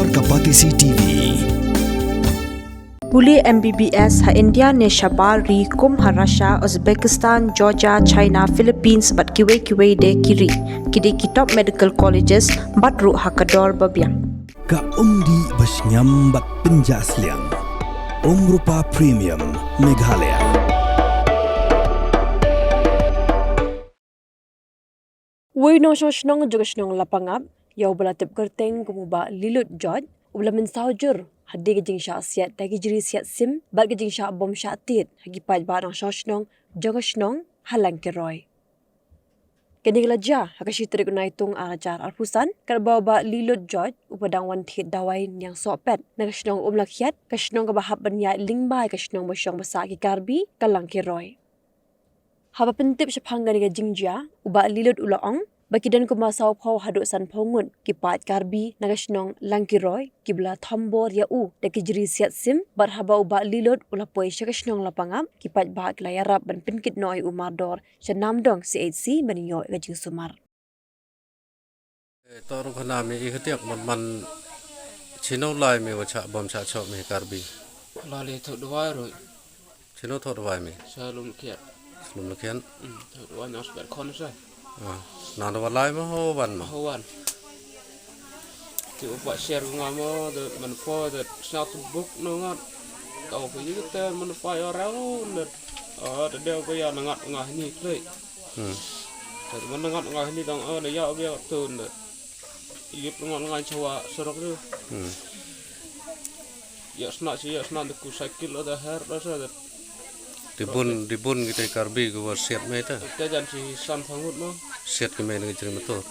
Thombor Kapatisi TV. Puli MBBS ha India ne Shabari kum ha Russia, Uzbekistan, Georgia, China, Philippines bat kiwe de kiri. Kidi kitop medical colleges bat ru ha kador babiang. Ka umdi basnyam bat penjasliang. Rupa Premium Meghalaya. Woi no shnong juga shnong lapangap yau balatip kerteng kumuba Lilut Joit Pynmynsaw jur hadi gejing sha Siat dagi jiri Siat sim bat gejing sha bom sha tit hagi paj ba nong shnong juga shnong halang keroy kini gelaja hakashi terik naitung arajar arpusan karbau ba Lilut Joit upadang wan thit dawai yang sopet naga shnong lakiat ka shnong ka bahap banya lingbai ka shnong bosyong basa ki Karbi kalang keroy haba pentip syaphangan ga jingja uba Lilut ulaong bakidan ko masaw phaw haduk san phongun kipat Karbi nagasnong langkiroy kibla Thombor ya u dakijri Siat sim barhaba uba Lilut ulapoi syakasnong lapangam kipat bahak layarap ban pinkit noi umador syanamdong CHC maninyo ga jing sumar Torong khanami ikatiak man chino lai me wacha bom cha chok me Karbi Lali thot dawai rồi chino thot wai me salum kiat slum lakian thot dawai nos ber kon sa na do lai ma ho ban ma hawan ti upa share ngamo de man po de snap book no ngat kau pi te man pa yo rau de de deu ko ya ngat ngah ni klei te man ngat ngah ni dong de ya be tun de yip ngat ngai chawa sorok de ya sna de ku cycle de her da de dibun kita Karbi go Siat me ta te jan si san phangut no Siat ke me ngi jri motor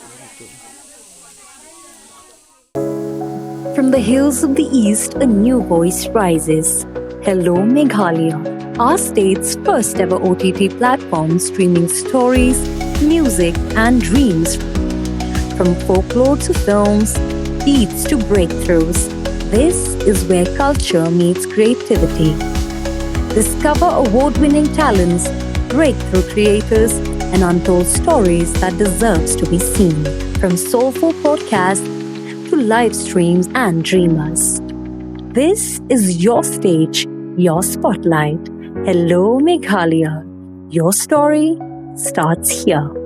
From the hills of the east, a new voice rises. Hello Meghalaya, our state's first ever OTT platform streaming stories, music and dreams. From folklore to films, beats to breakthroughs, this is where culture meets creativity. Discover award-winning talents, breakthrough creators, and untold stories that deserves to be seen. From soulful podcasts to live streams and dreamers. This is your stage, your spotlight. Hello Meghalaya. Your story starts here.